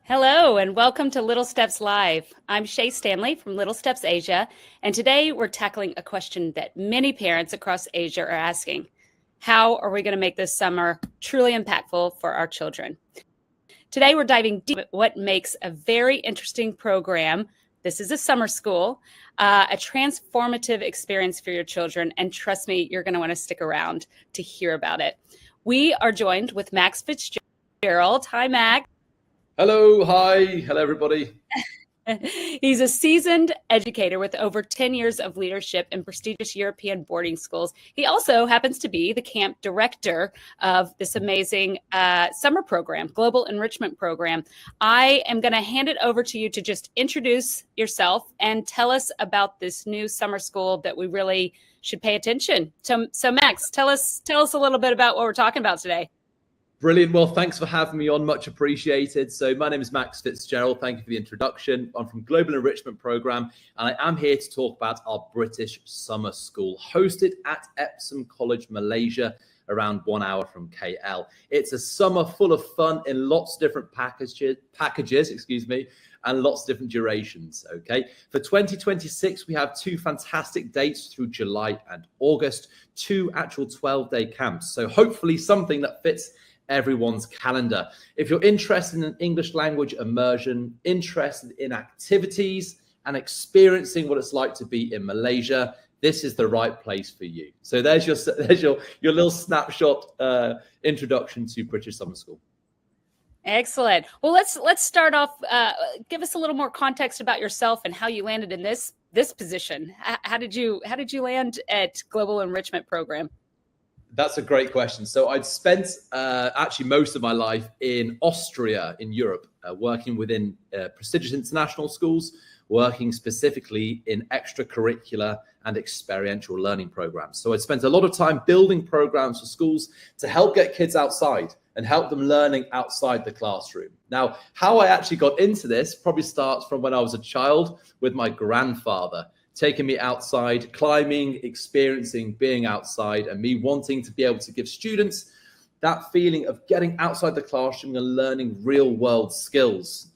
Hello and welcome to Little Steps Live. I'm Shay Stanley from Little Steps Asia, and today we're tackling a question that many parents across Asia are asking. How are we going to make this summer truly impactful for our children? Today we're diving deep into what makes a very interesting program. This is a summer school, a transformative experience for your children, and trust me, you're going to want to stick around to hear about it. We are joined with Max Fitzgerald. Hi, Max. Hello, hi, hello everybody. He's a seasoned educator with over 10 years of leadership in prestigious European boarding schools. He also happens to be the camp director of this amazing summer program, Global Enrichment Programme. I am going to hand it over to you to just introduce yourself and tell us about this new summer school that we really should pay attention. So Max, tell us a little bit about what we're talking about today. Brilliant. Well, thanks for having me on. Much appreciated. So my name is Max Fitzgerald. Thank you for the introduction. I'm from Global Enrichment Programme, and I am here to talk about our British summer school hosted at Epsom College Malaysia, around 1 hour from KL. It's a summer full of fun in lots of different packages, and lots of different durations. Okay. For 2026, we have two fantastic dates through July and August, two actual 12-day camps. So hopefully something that fits everyone's calendar. If you're interested in an English language immersion, interested in activities and experiencing what it's like to be in Malaysia, this is the right place for you. So there's your little snapshot introduction to British Summer School. Excellent. Well, let's start off. Give us a little more context about yourself and how you landed in this position. How did you land at Global Enrichment Programme? That's a great question. So I'd spent actually most of my life in Austria, in Europe, working within prestigious international schools, working specifically in extracurricular and experiential learning programs. So I'd spent a lot of time building programs for schools to help get kids outside and help them learning outside the classroom. Now, how I actually got into this probably starts from when I was a child with my grandfather, taking me outside, climbing, experiencing being outside, and me wanting to be able to give students that feeling of getting outside the classroom and learning real world skills.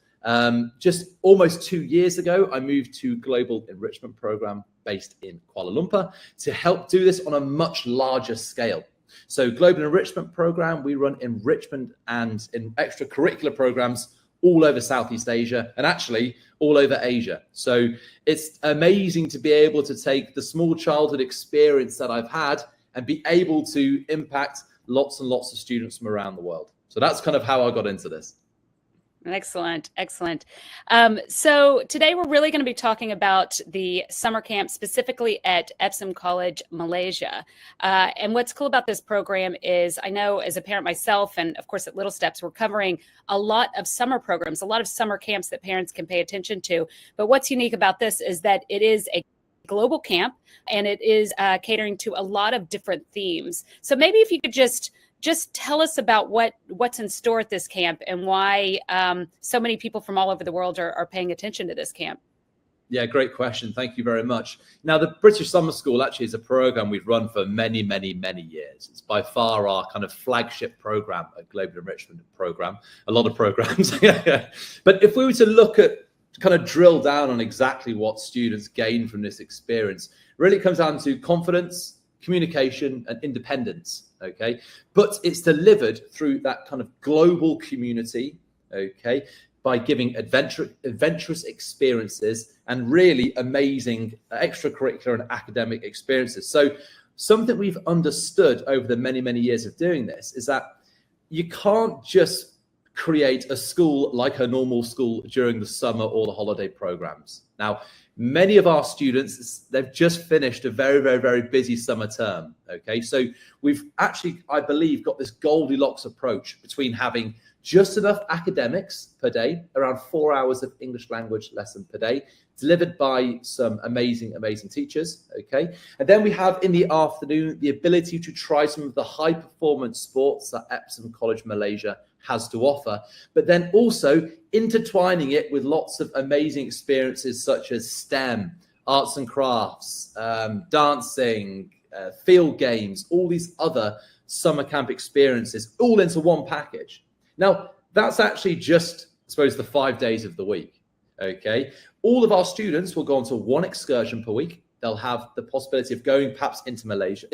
Just almost 2 years ago, I moved to Global Enrichment Programme based in Kuala Lumpur to help do this on a much larger scale. So Global Enrichment Programme, we run enrichment and in extracurricular programs all over Southeast Asia and actually all over Asia. So it's amazing to be able to take the small childhood experience that I've had and be able to impact lots and lots of students from around the world. So that's kind of how I got into this. Excellent. So today we're really going to be talking about the summer camp specifically at Epsom College Malaysia. And what's cool about this program is I know as a parent myself, and of course at Little Steps, we're covering a lot of summer programs, a lot of summer camps that parents can pay attention to. But what's unique about this is that it is a global camp and it is catering to a lot of different themes. So maybe if you could just tell us about what's in store at this camp and why so many people from all over the world are paying attention to this camp. Yeah, great question. Thank you very much. Now, the British Summer School actually is a program we've run for many, many, many years. It's by far our kind of flagship program, a Global Enrichment Programme. A lot of programs. But if we were to look at, kind of drill down on exactly what students gain from this experience, really it comes down to confidence, communication, and independence. Okay, but it's delivered through that kind of global community, okay, by giving adventurous experiences and really amazing extracurricular and academic experiences. So something we've understood over the many, many years of doing this is that you can't just create a school like a normal school during the summer or the holiday programs. Now, many of our students, they've just finished a very, very, very busy summer term. Okay, so we've actually, I believe, got this Goldilocks approach between having just enough academics per day, around 4 hours of English language lesson per day, delivered by some amazing, amazing teachers. Okay, and then we have in the afternoon the ability to try some of the high performance sports that Epsom College Malaysia has to offer, but then also intertwining it with lots of amazing experiences such as STEM, arts and crafts, dancing, field games, all these other summer camp experiences all into one package. Now, that's actually just suppose the 5 days of the week. Okay, all of our students will go on to one excursion per week. They'll have the possibility of going perhaps into Malaysia,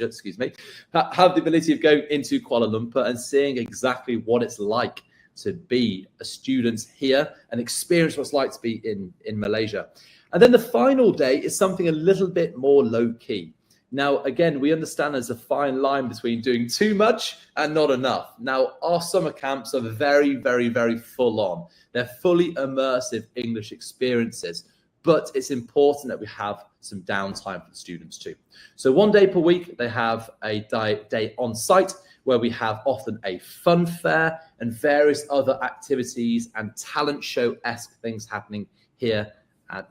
excuse me, have the ability of going into Kuala Lumpur and seeing exactly what it's like to be a student here and experience what it's like to be in Malaysia. And then the final day is something a little bit more low key. Now, again, we understand there's a fine line between doing too much and not enough. Now, our summer camps are very, very, very full on. They're fully immersive English experiences, but it's important that we have some downtime for the students too. So 1 day per week, they have a day on site where we have often a fun fair and various other activities and talent show-esque things happening here at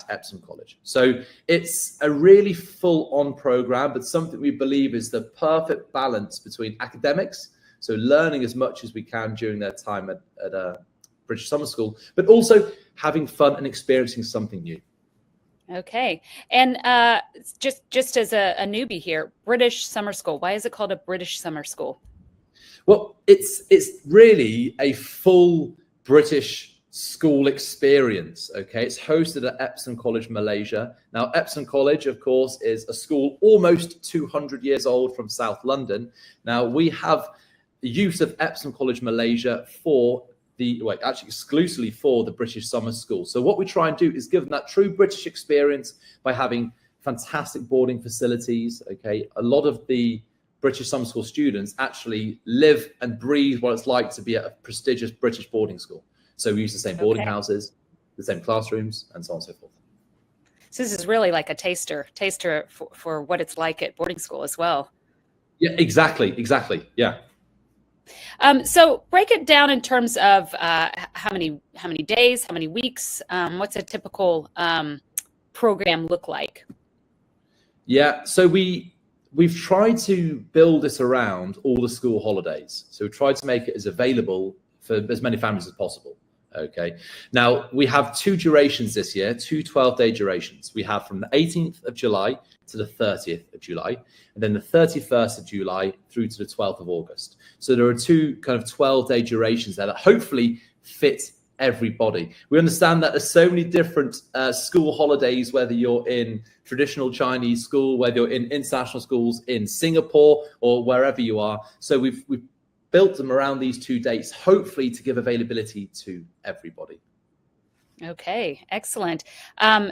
Epsom College. So it's a really full-on program, but something we believe is the perfect balance between academics, so learning as much as we can during their time at British Summer School, but also having fun and experiencing something new. Okay. And just as a newbie here, British Summer School, why is it called a British Summer School? Well, it's really a full British school experience. Okay, it's hosted at Epsom College Malaysia. Now, Epsom College, of course, is a school almost 200 years old from South London. Now, we have the use of Epsom College Malaysia exclusively for the British Summer School. So what we try and do is give them that true British experience by having fantastic boarding facilities. Okay, a lot of the British Summer School students actually live and breathe what it's like to be at a prestigious British boarding school. So we use the same boarding houses, the same classrooms, and so on and so forth. So this is really like a taster for what it's like at boarding school as well. Yeah, exactly. Yeah. So break it down in terms of how many days, how many weeks, what's a typical program look like? Yeah, so we've tried to build this around all the school holidays. So we tried to make it as available for as many families as possible. Okay. Now we have two durations this year, two 12-day durations. We have from the 18th of July to the 30th of July, and then the 31st of July through to the 12th of August. So there are two kind of 12-day durations there that hopefully fit everybody. We understand that there's so many different school holidays, whether you're in traditional Chinese school, whether you're in international schools in Singapore or wherever you are. So we've built them around these two dates, hopefully to give availability to everybody. Okay, excellent.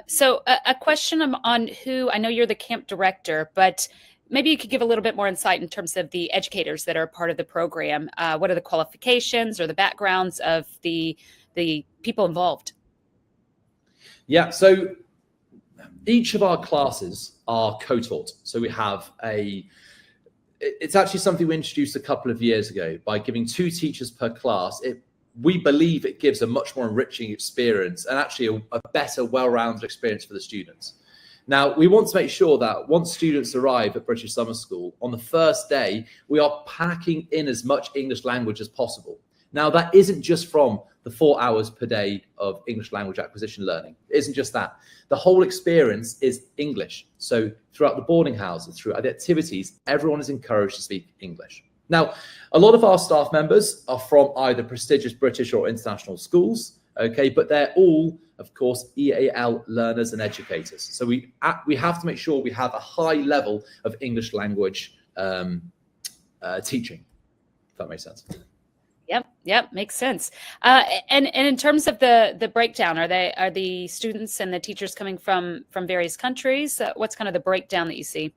So a question on who, I know you're the camp director, but maybe you could give a little bit more insight in terms of the educators that are part of the program. What are the qualifications or the backgrounds of the people involved? Yeah, so each of our classes are co-taught. So we have it's actually something we introduced a couple of years ago by giving 2 teachers per class. We believe it gives a much more enriching experience and actually a better, well-rounded experience for the students. Now, we want to make sure that once students arrive at British Summer School, on the first day, we are packing in as much English language as possible. Now, that isn't just from the 4 hours per day of English language acquisition learning. It isn't just that. The whole experience is English. So throughout the boarding houses, throughout the activities, everyone is encouraged to speak English. Now, a lot of our staff members are from either prestigious British or international schools, okay, but they're all, of course, EAL learners and educators. So we have to make sure we have a high level of English language teaching, if that makes sense. Yep, makes sense. And in terms of the breakdown, are the students and the teachers coming from various countries? What's kind of the breakdown that you see?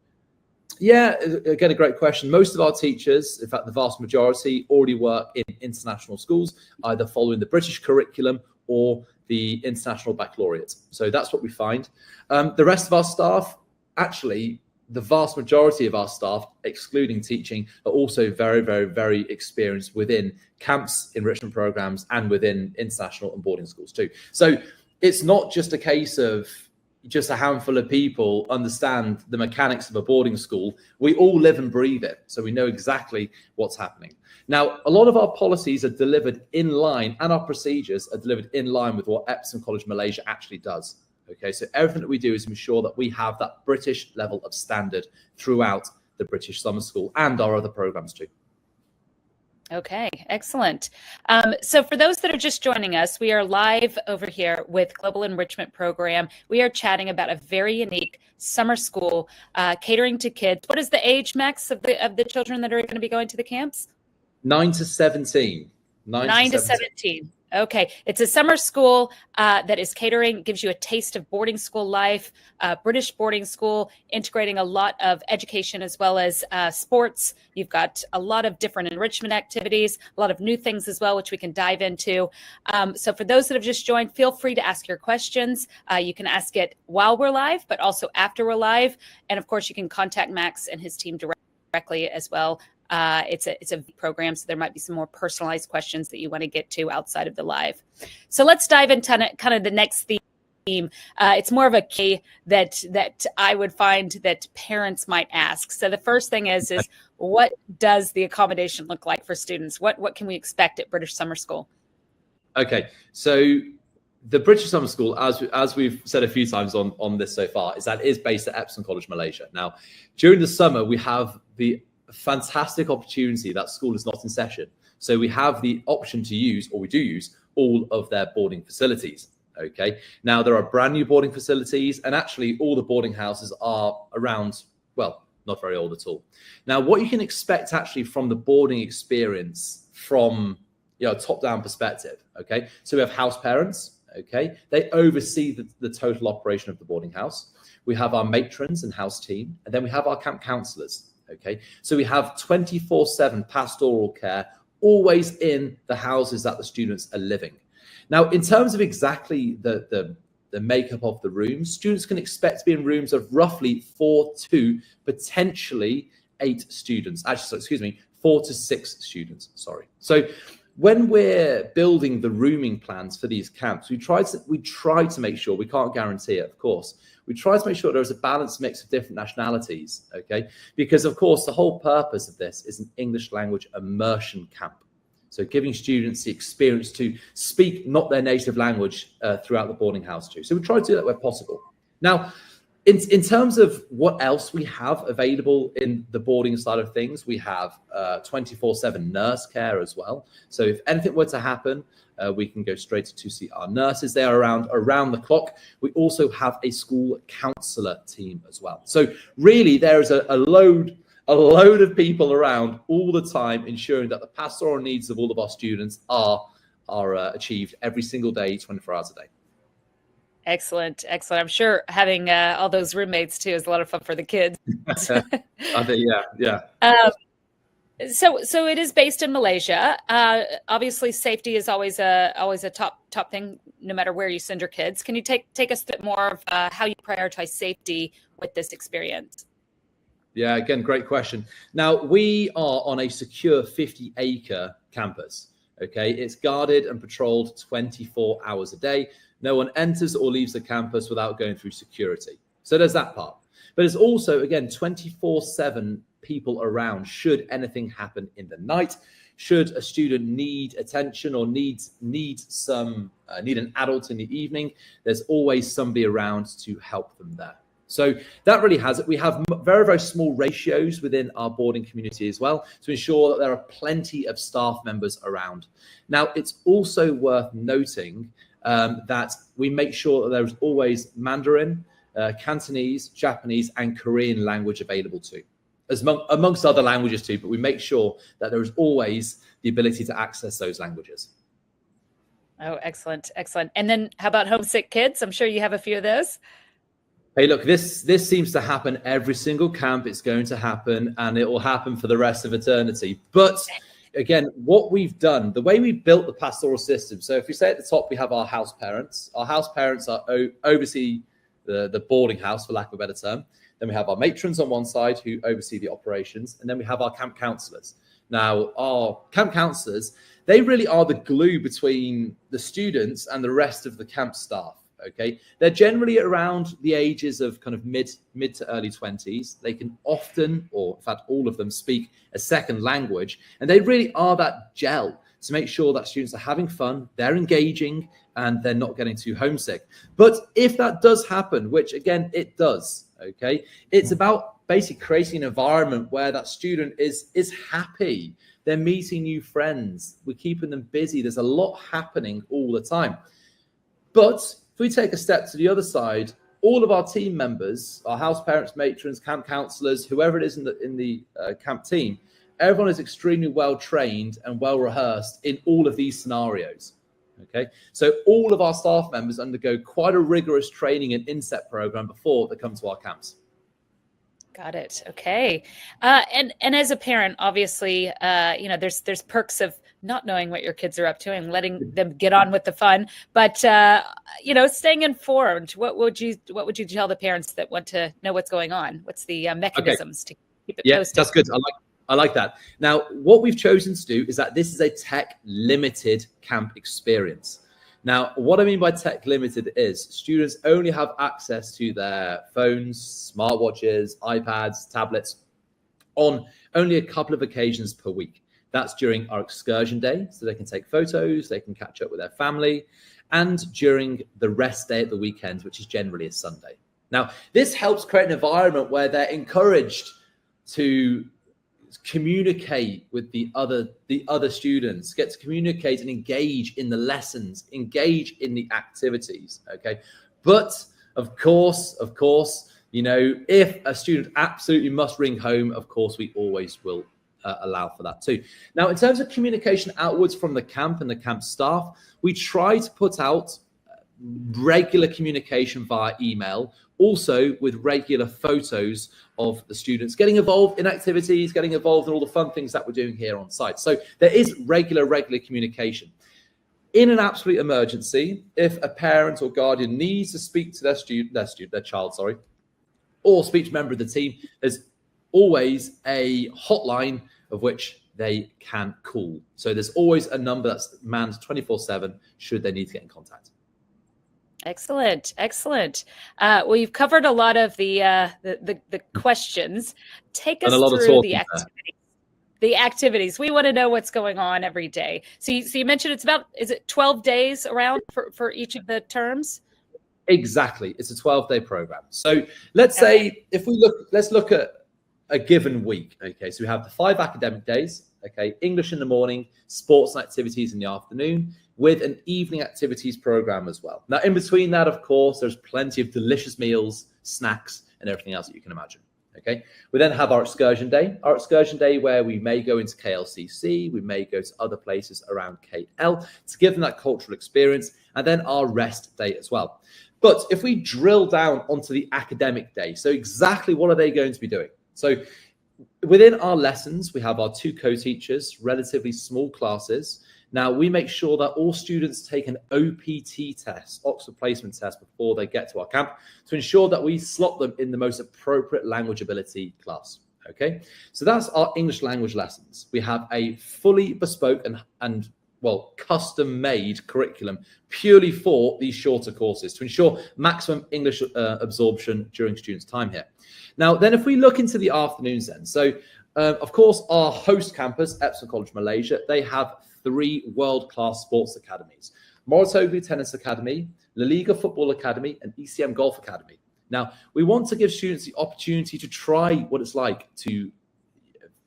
Yeah, again, a great question. Most of our teachers, in fact, the vast majority, already work in international schools, either following the British curriculum or the international baccalaureate. So that's what we find. The rest of our staff, actually, the vast majority of our staff, excluding teaching, are also very, very, very experienced within camps, enrichment programs, and within international and boarding schools too. So it's not just a case of just a handful of people understand the mechanics of a boarding school. We all live and breathe it, so we know exactly what's happening. Now, a lot of our policies are delivered in line, and our procedures are delivered in line with what Epsom College Malaysia actually does. Okay, so everything that we do is ensure that we have that British level of standard throughout the British Summer School and our other programs too. Okay, excellent. So for those that are just joining us, we are live over here with Global Enrichment Program. We are chatting about a very unique summer school catering to kids. What is the age, Max, of the children that are going to be going to the camps? 9 to 17. 9 to 17. Okay. It's a summer school that is catering, gives you a taste of boarding school life, British boarding school, integrating a lot of education as well as sports. You've got a lot of different enrichment activities, a lot of new things as well, which we can dive into. So for those that have just joined, feel free to ask your questions. You can ask it while we're live, but also after we're live. And of course, you can contact Max and his team directly as well. It's a program, so there might be some more personalized questions that you want to get to outside of the live. So let's dive into kind of the next theme. It's more of a key that I would find that parents might ask. So the first thing is what does the accommodation look like for students? What can we expect at British Summer School? Okay, so the British Summer School, as we've said a few times on this so far, is based at Epsom College Malaysia. Now, during the summer, we have the fantastic opportunity that school is not in session. So we have the option to use, or we do use, all of their boarding facilities. Okay. Now there are brand new boarding facilities, and actually all the boarding houses are around, well, not very old at all. Now, what you can expect actually from the boarding experience from a top-down perspective. Okay. So we have house parents. Okay. They oversee the total operation of the boarding house. We have our matrons and house team, and then we have our camp counselors. Okay, so we have 24/7 pastoral care always in the houses that the students are living. Now, in terms of exactly the makeup of the rooms, students can expect to be in rooms of roughly 4 to potentially 8 students. Actually, excuse me, 4 to 6 students. Sorry. So when we're building the rooming plans for these camps, we try to make sure, we can't guarantee it, of course. We try to make sure there's a balanced mix of different nationalities, okay? Because, of course, the whole purpose of this is an English language immersion camp. So giving students the experience to speak not their native language throughout the boarding house too. So we try to do that where possible. Now, in terms of what else we have available in the boarding side of things, we have 24/7 nurse care as well. So if anything were to happen, we can go straight to see our nurses. They are around the clock. We also have a school counsellor team as well. So really, there is a load of people around all the time, ensuring that the pastoral needs of all of our students are achieved every single day, 24 hours a day. Excellent. I'm sure having all those roommates too is a lot of fun for the kids. I think, yeah. So it is based in Malaysia. Obviously, safety is always a top thing, no matter where you send your kids. Can you take us a bit more of how you prioritize safety with this experience? Yeah, again, great question. Now, we are on a secure 50-acre campus. Okay, it's guarded and patrolled 24 hours a day. No one enters or leaves the campus without going through security. So there's that part. But it's also, again, 24/7 people around should anything happen in the night. Should a student need attention or need an adult in the evening, there's always somebody around to help them there. So that really has it. We have very, very small ratios within our boarding community as well to ensure that there are plenty of staff members around. Now, it's also worth noting that we make sure that there's always Mandarin, Cantonese, Japanese, and Korean language available too, amongst other languages too, but we make sure that there is always the ability to access those languages. Oh, excellent. And then how about homesick kids? I'm sure you have a few of those. Hey, look, this seems to happen every single camp. It's going to happen, and it will happen for the rest of eternity. But again, what we've done, the way we built the pastoral system. So if we say at the top, we have our house parents. Our house parents oversee the boarding house, for lack of a better term. Then we have our matrons on one side who oversee the operations. And then we have our camp counselors. Now, our camp counselors, they really are the glue between the students and the rest of the camp staff. Okay, they're generally around the ages of kind of mid to early 20s. They can often, or in fact, all of them speak a second language, and they really are that gel to make sure that students are having fun, they're engaging, and they're not getting too homesick. But if that does happen, which again, it does, okay, it's about basically creating an environment where that student is happy They're meeting new friends. We're keeping them busy. There's a lot happening all the time. But if we take a step to the other side, all of our team members, our house parents, matrons, camp counselors, whoever it is in the camp team, everyone is extremely well trained and well rehearsed in all of these scenarios. Okay, so all of our staff members undergo quite a rigorous training and inset program before they come to our camps. Got it. Okay. And as a parent, obviously, there's perks of not knowing what your kids are up to and letting them get on with the fun. But staying informed. What would you tell the parents that want to know what's going on? What's the mechanisms to keep it posted? That's good. I like that. Now, what we've chosen to do is that this is a tech limited camp experience. Now, what I mean by tech limited is students only have access to their phones, smartwatches, iPads, tablets on only a couple of occasions per week. That's during our excursion day, so they can take photos, they can catch up with their family, and during the rest day at the weekend, which is generally a Sunday. Now, this helps create an environment where they're encouraged to communicate with the other students, get to communicate and engage in the lessons, engage in the activities. Okay, but of course, if a student absolutely must ring home, of course we always will allow for that too. Now, in terms of communication outwards from the camp and the camp staff, we try to put out regular communication via email, also with regular photos of the students getting involved in activities, getting involved in all the fun things that we're doing here on site. So there is regular communication. In an absolute emergency, if a parent or guardian needs to speak to their child, or speech member of the team, there's always a hotline of which they can call. So there's always a number that's manned 24/7 should they need to get in contact. Excellent. Well, you've covered a lot of the questions. Take us through the activities. We want to know what's going on every day. So you mentioned is it 12 days around for each of the terms? Exactly. It's a 12-day program. So let's say let's look at a given week. Okay. So we have the 5 academic days. Okay. English in the morning, sports and activities in the afternoon, with an evening activities program as well. Now, in between that, of course, there's plenty of delicious meals, snacks, and everything else that you can imagine. Okay. We then have our excursion day where we may go into KLCC, we may go to other places around KL to give them that cultural experience, and then our rest day as well. But if we drill down onto the academic day, so exactly what are they going to be doing? So within our lessons, we have our 2 co-teachers, relatively small classes. Now, we make sure that all students take an OPT test, Oxford Placement Test, before they get to our camp to ensure that we slot them in the most appropriate language ability class. Okay, so that's our English language lessons. We have a fully bespoke and custom-made curriculum purely for these shorter courses to ensure maximum English absorption during students' time here. Now, then if we look into the afternoons then, so of course, our host campus, Epsom College Malaysia, they have 3 world-class sports academies: Moratoglu Tennis Academy, La Liga Football Academy, and ECM Golf Academy. Now, we want to give students the opportunity to try what it's like to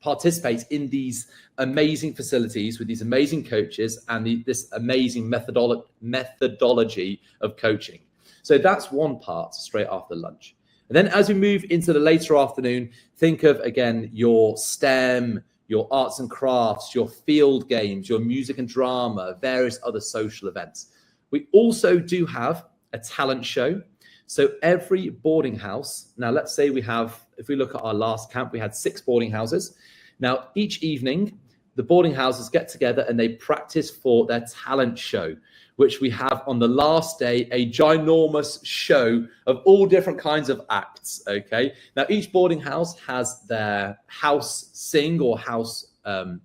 participate in these amazing facilities with these amazing coaches and this amazing methodology of coaching. So that's one part straight after lunch. And then as we move into the later afternoon, think of, again, your STEM, your arts and crafts, your field games, your music and drama, various other social events. We also do have a talent show. So every boarding house, now let's say if we look at our last camp, we had 6 boarding houses. Now, each evening, the boarding houses get together and they practice for their talent show, which we have on the last day, a ginormous show of all different kinds of acts, okay? Now, each boarding house has their house sing or house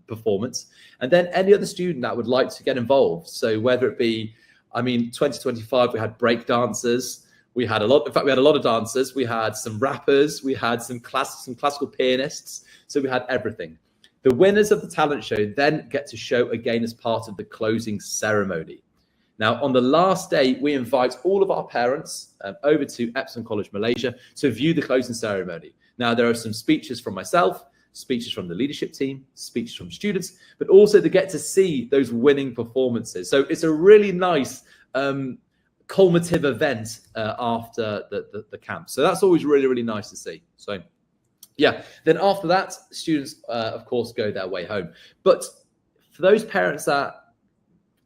performance, and then any other student that would like to get involved. So whether it be, 2025, we had break dancers, we had a lot of dancers, we had some rappers, we had some classical pianists, so we had everything. The winners of the talent show then get to show again as part of the closing ceremony. Now, on the last day, we invite all of our parents over to Epsom College Malaysia to view the closing ceremony. Now, there are some speeches from myself, speeches from the leadership team, speeches from students, but also they get to see those winning performances. So it's a really nice culminative event after the camp. So that's always really, really nice to see. So yeah, then after that, students, of course, go their way home. But for those parents that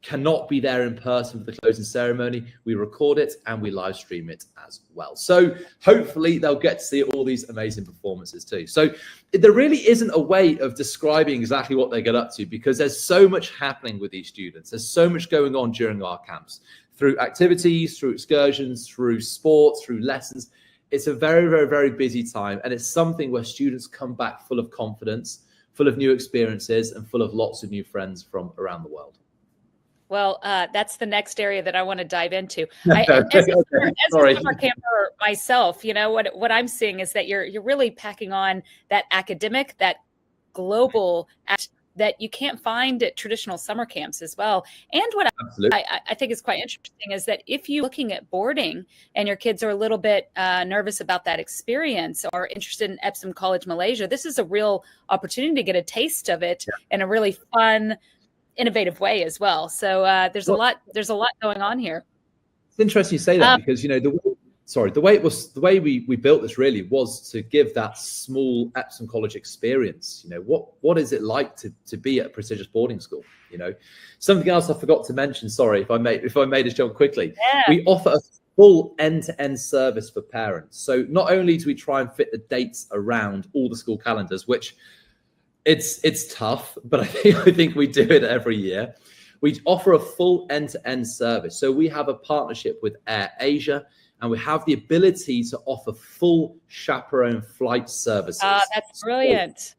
cannot be there in person for the closing ceremony, we record it and we live stream it as well. So hopefully they'll get to see all these amazing performances too. So there really isn't a way of describing exactly what they get up to, because there's so much happening with these students. There's so much going on during our camps, through activities, through excursions, through sports, through lessons. It's a very, very, very busy time. And it's something where students come back full of confidence, full of new experiences, and full of lots of new friends from around the world. Well, that's the next area that I want to dive into. As a summer camper myself, you know, what I'm seeing is that you're really packing on that academic, that global that you can't find at traditional summer camps as well. And what I think is quite interesting is that if you're looking at boarding and your kids are a little bit nervous about that experience or interested in Epsom College Malaysia, this is a real opportunity to get a taste of it in a really fun, innovative way as well. So there's a lot going on here. It's interesting you say that, because, you know, the way we built this really was to give that small Epsom College experience. You know, what is it like to be at a prestigious boarding school? You know, something else I forgot to mention. Sorry if I made this jump quickly. Yeah. We offer a full end-to-end service for parents. So not only do we try and fit the dates around all the school calendars, which it's tough, but I think we do it every year. We offer a full end-to-end service. So we have a partnership with Air Asia, and we have the ability to offer full chaperone flight services. That's brilliant.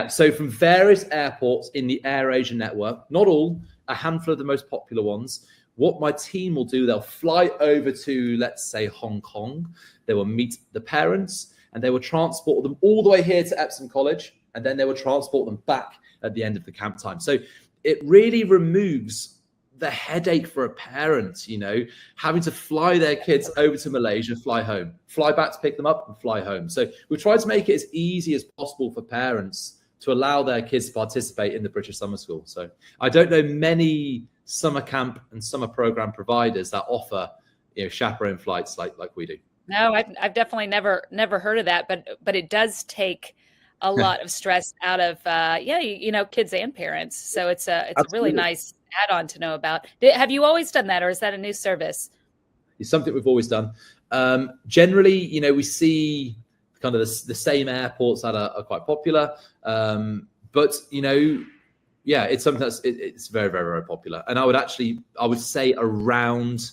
So from various airports in the Air Asia network, not all, a handful of the most popular ones, what my team will do, they'll fly over to, let's say, Hong Kong. They will meet the parents, and they will transport them all the way here to Epsom College, and then they will transport them back at the end of the camp time. So it really removes the headache for a parent, you know, having to fly their kids over to Malaysia, fly home, fly back to pick them up and fly home. So we try to make it as easy as possible for parents to allow their kids to participate in the British Summer School. So I don't know many summer camp and summer program providers that offer, you know, chaperone flights like we do. No, I've definitely never heard of that, but it does take a lot of stress out of you know, kids and parents. So it's a really nice add-on to know about. Have you always done that, or is that a new service? It's something we've always done. Generally, you know, we see kind of the same airports that are quite popular, but you know, it's something that's it's very, very, very popular. And I would say around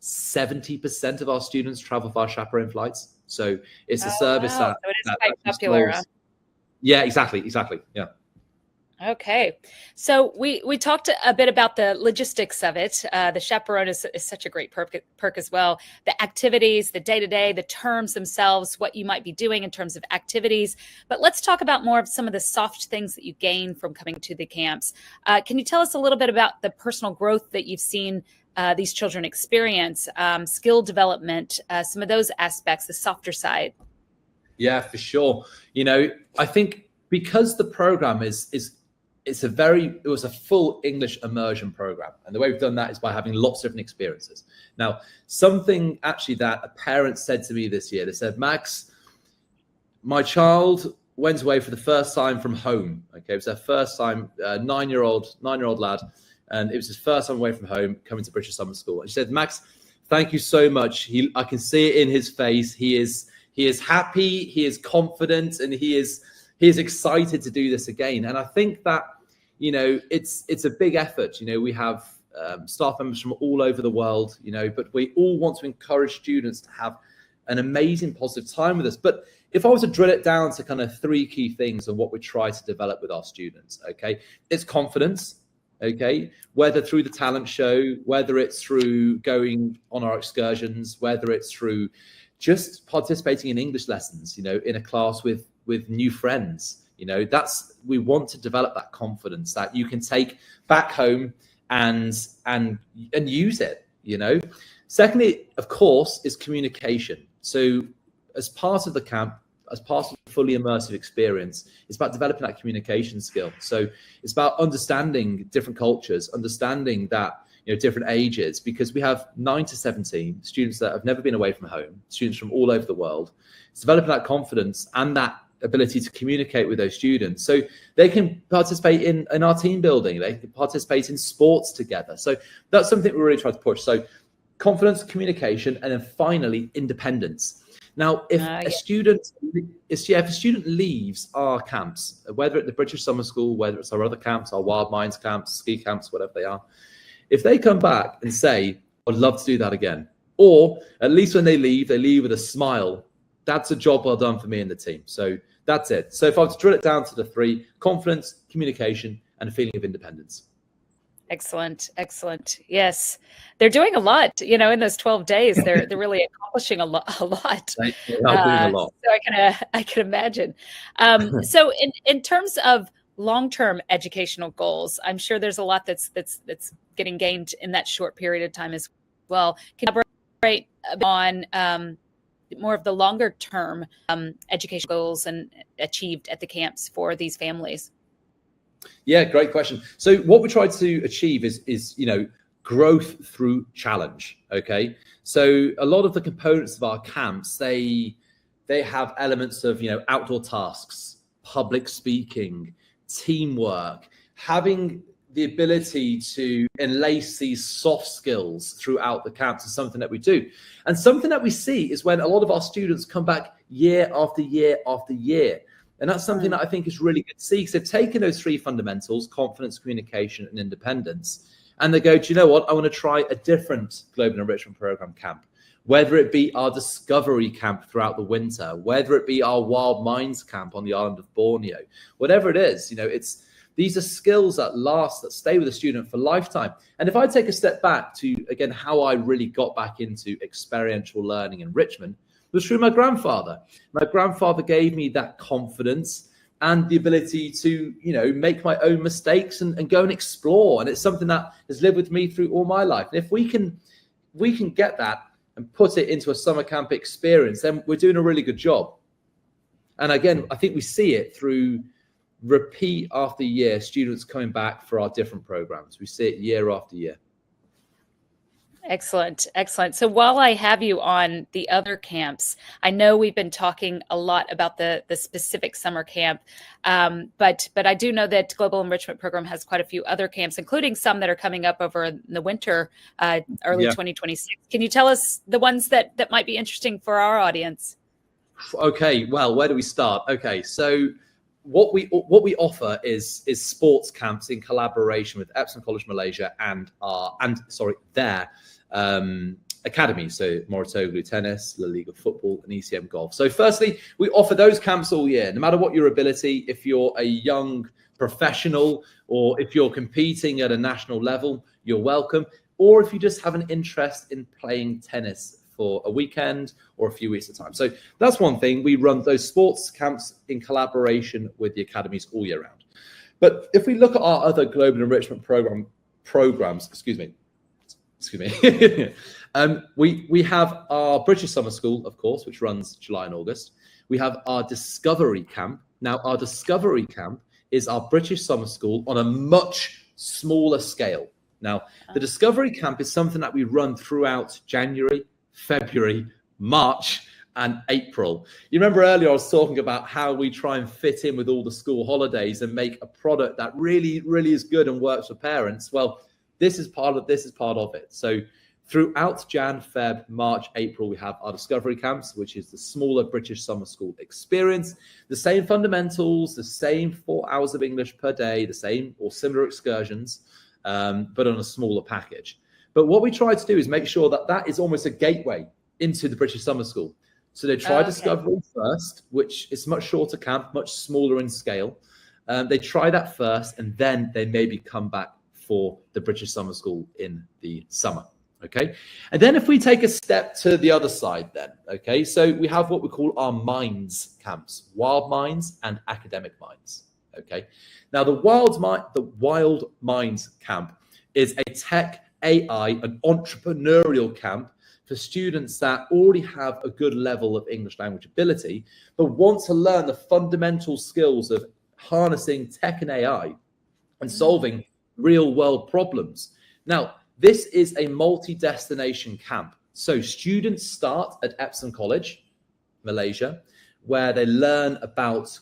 70% of our students travel via chaperone flights. So it's a service that so it is quite popular. Huh? Yeah, exactly. Yeah. Okay. So we talked a bit about the logistics of it. The chaperone is such a great perk as well. The activities, the day-to-day, the terms themselves, what you might be doing in terms of activities. But let's talk about more of some of the soft things that you gain from coming to the camps. Can you tell us a little bit about the personal growth that you've seen these children experience, skill development, some of those aspects, the softer side? Yeah, for sure. You know, I think because the program it was a full English immersion program. And the way we've done that is by having lots of different experiences. Now, something actually that a parent said to me this year, they said, Max, my child went away for the first time from home. Okay, it was their first time, 9-year-old lad. And it was his first time away from home, coming to British Summer School. And she said, Max, thank you so much. I can see it in his face. He is happy, he is confident, and he is excited to do this again. And I think that, you know, it's a big effort. You know, we have staff members from all over the world, you know, but we all want to encourage students to have an amazing, positive time with us. But if I was to drill it down to kind of 3 key things on what we try to develop with our students, okay, it's confidence. Okay, whether through the talent show, whether it's through going on our excursions, whether it's through just participating in English lessons, you know, in a class with new friends, you know, we want to develop that confidence that you can take back home and use it, you know. Secondly, of course, is communication. So as part of the camp, as part of a fully immersive experience, it's about developing that communication skill. So it's about understanding different cultures, understanding that, different ages, because we have 9 to 17 students that have never been away from home, students from all over the world. It's developing that confidence and that ability to communicate with those students so they can participate in our team building, they can participate in sports together. So that's something we really try to push. So confidence, communication, and then finally independence. Now, if a student leaves our camps, whether at the British Summer School, whether it's our other camps, our Wild Minds camps, ski camps, whatever they are, if they come back and say, I'd love to do that again, or at least when they leave with a smile, that's a job well done for me and the team. So that's it. So if I was to drill it down to the 3, confidence, communication, and a feeling of independence. Excellent. Excellent. Yes. They're doing a lot, in those 12 days, they're really accomplishing a lot. They are doing a lot. So I can imagine. So in terms of long-term educational goals, I'm sure there's a lot that's getting gained in that short period of time as well. Can you elaborate on more of the longer term education goals and achieved at the camps for these families? Yeah, great question. So what we try to achieve is growth through challenge. Okay, so a lot of the components of our camps, they have elements of outdoor tasks, public speaking, teamwork, having the ability to enlace these soft skills throughout the camps is something that we do. And something that we see is when a lot of our students come back year after year after year. And that's something that I think is really good to see, because they've taken those 3 fundamentals, confidence, communication, and independence, and they go, do you know what? I want to try a different Global Enrichment Programme camp, whether it be our Discovery camp throughout the winter, whether it be our Wild Minds camp on the island of Borneo, whatever it is, these are skills that last, that stay with a student for a lifetime. And if I take a step back to, again, how I really got back into experiential learning enrichment, was through my grandfather. My grandfather gave me that confidence and the ability to, make my own mistakes and go and explore. And it's something that has lived with me through all my life. And if we can get that and put it into a summer camp experience, then we're doing a really good job. And again, I think we see it through repeat after year, students coming back for our different programs. We see it year after year. Excellent. Excellent. So while I have you on the other camps, I know we've been talking a lot about the specific summer camp, but I do know that Global Enrichment Program has quite a few other camps, including some that are coming up over in the winter, early 2026. Can you tell us the ones that might be interesting for our audience? Okay. Well, where do we start? Okay. So what we offer is sports camps in collaboration with Epsom College Malaysia and their academy, so Moritoglu Tennis, La Liga Football, and ECM Golf. So firstly, we offer those camps all year, no matter what your ability. If you're a young professional, or if you're competing at a national level, you're welcome. Or if you just have an interest in playing tennis for a weekend or a few weeks at a time. So that's one thing. We run those sports camps in collaboration with the academies all year round. But if we look at our other Global Enrichment programs, we have our British Summer School, of course, which runs July and August. We have our Discovery Camp. Now, our Discovery Camp is our British Summer School on a much smaller scale. Now, the Discovery Camp is something that we run throughout January, February, March, and April. You remember earlier I was talking about how we try and fit in with all the school holidays and make a product that really, really is good and works for parents. Well, this is part of it. So throughout Jan, Feb, March, April, we have our Discovery Camps, which is the smaller British Summer School experience. The same fundamentals, the same 4 hours of English per day, the same or similar excursions, but on a smaller package. But what we try to do is make sure that is almost a gateway into the British Summer School. So they try Discovery first, which is much shorter camp, much smaller in scale. They try that first, and then they maybe come back for the British Summer School in the summer. Okay. And then if we take a step to the other side then, okay, so we have what we call our Minds camps, Wild Minds and Academic Minds. Okay. Now the Wild Minds camp is a tech, AI, and entrepreneurial camp for students that already have a good level of English language ability, but want to learn the fundamental skills of harnessing tech and AI and solving real world problems. Now, this is a multi-destination camp. So students start at Epsom College, Malaysia, where they learn about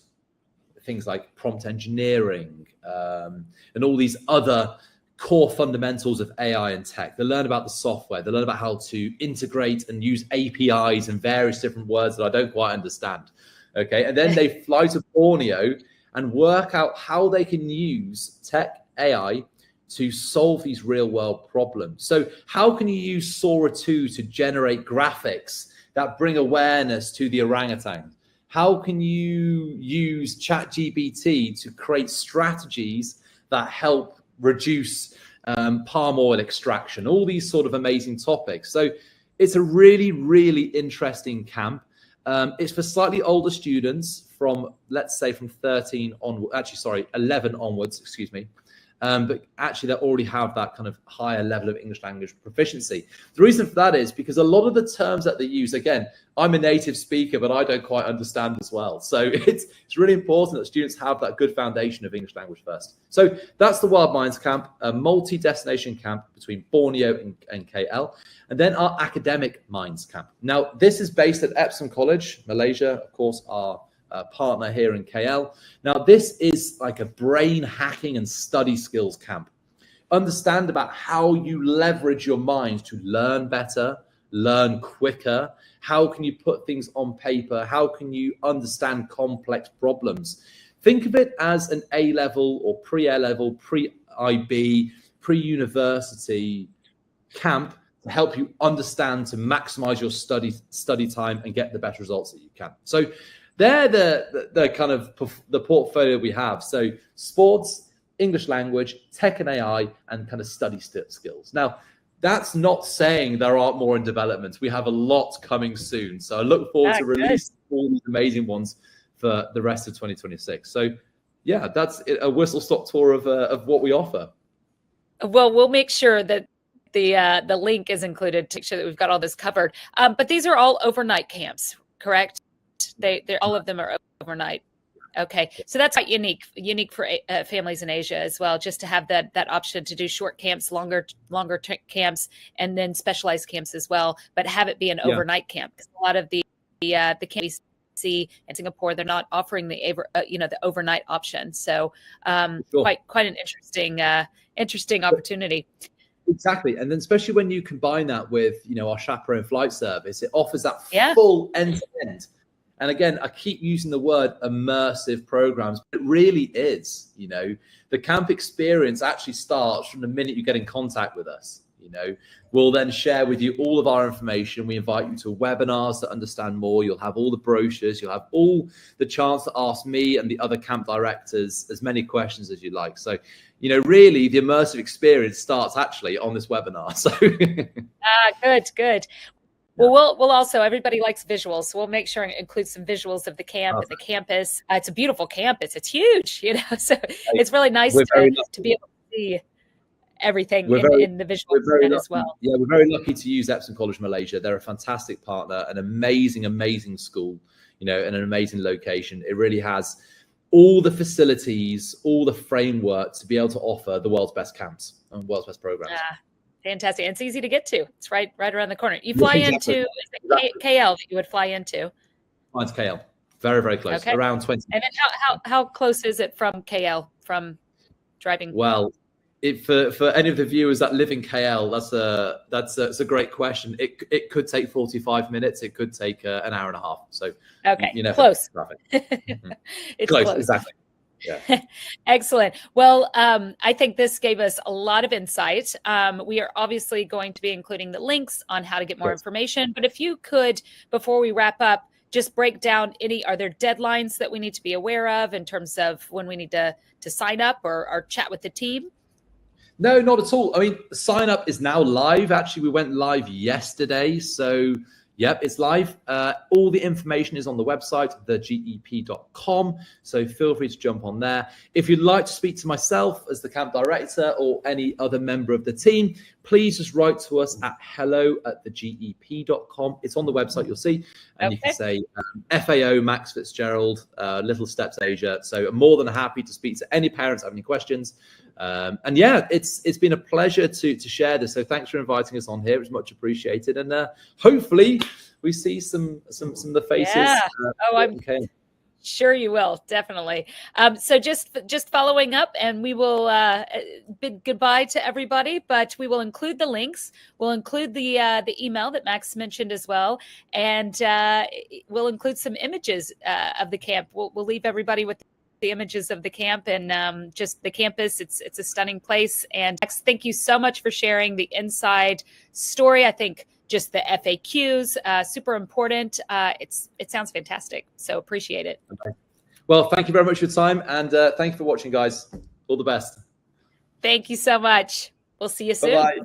things like prompt engineering and all these other core fundamentals of AI and tech. They learn about the software. They learn about how to integrate and use APIs and various different words that I don't quite understand. Okay, and then they fly to Borneo and work out how they can use tech, AI, to solve these real world problems. So how can you use Sora 2 to generate graphics that bring awareness to the orangutan? How can you use ChatGPT to create strategies that help reduce palm oil extraction? All these sort of amazing topics. So it's a really, really interesting camp. It's for slightly older students from, let's say, from 11 onwards, excuse me. But actually they already have that kind of higher level of English language proficiency. The reason for that is because a lot of the terms that they use, again, I'm a native speaker, but I don't quite understand as well. So it's really important that students have that good foundation of English language first. So that's the Wild Minds Camp, a multi-destination camp between Borneo and KL. And then our Academic Minds Camp. Now, this is based at Epsom College, Malaysia, of course, our partner here in KL. Now, this is like a brain hacking and study skills camp. Understand about how you leverage your mind to learn better, learn quicker. How can you put things on paper? How can you understand complex problems? Think of it as an A-level or pre-A-level, pre-IB, pre-university camp to help you understand, to maximize your study time and get the best results that you can. So they're the kind of the portfolio we have. So sports, English language, tech and AI, and kind of study skills. Now, that's not saying there aren't more in development. We have a lot coming soon. So I look forward to releasing all these amazing ones for the rest of 2026. So yeah, that's a whistle-stop tour of what we offer. Well, we'll make sure that the link is included to make sure that we've got all this covered. But these are all overnight camps, correct? They're all of them are overnight. Okay, so that's quite unique for families in Asia as well, just to have that option to do short camps, longer camps, and then specialized camps as well. But have it be an overnight camp, because a lot of the camps we see in Singapore, they're not offering the overnight option. So quite an interesting opportunity. Exactly. And then especially when you combine that with, our chaperone flight service, it offers that full end-to-end. And again, I keep using the word immersive programs, but it really is, the camp experience actually starts from the minute you get in contact with us. We'll then share with you all of our information. We invite you to webinars to understand more. You'll have all the brochures. You'll have all the chance to ask me and the other camp directors as many questions as you like. So, really the immersive experience starts actually on this webinar. So good. Well, we'll also, everybody likes visuals, so we'll make sure and include some visuals of the camp and the campus. It's a beautiful campus. It's huge, so it's really nice to be able to see everything in the visual as well. Yeah, we're very lucky to use Epsom College Malaysia. They're a fantastic partner, an amazing school, and an amazing location. It really has all the facilities, all the framework to be able to offer the world's best camps and world's best programs. Fantastic. And it's easy to get to. It's right around the corner. You fly into KL that you would fly into? Fly into KL. Very, very close. Okay. Around 20. And then how close is it from KL, from driving? Well, for any of the viewers that live in KL, that's a great question. It could take 45 minutes. It could take an hour and a half. So close. It's close. Exactly. Yeah. Excellent. Well, I think this gave us a lot of insight. We are obviously going to be including the links on how to get more information. But if you could, before we wrap up, just break down are there deadlines that we need to be aware of in terms of when we need to sign up or chat with the team? No, not at all. I mean, sign up is now live. Actually, we went live yesterday. So Yep, it's live. All the information is on the website, thegep.com. So feel free to jump on there. If you'd like to speak to myself as the camp director or any other member of the team, please just write to us at hello@thegep.com. It's on the website, you'll see. And you can say FAO Max Fitzgerald, Little Steps Asia. So I'm more than happy to speak to any parents that have any questions. And yeah, it's been a pleasure to share this. So thanks for inviting us on here. It's much appreciated. And hopefully we see some of the faces. Yeah. I'm sure you will. Definitely. So just following up, and we will bid goodbye to everybody, but we will include the links. We'll include the email that Max mentioned as well. And we'll include some images of the camp. We'll leave everybody with the images of the camp and just the campus. It's a stunning place. And Max, thank you so much for sharing the inside story. I think just the FAQs, super important. It sounds fantastic. So appreciate it. Okay. Well, thank you very much for your time. And thank you for watching, guys. All the best. Thank you so much. We'll see you soon. Bye-bye.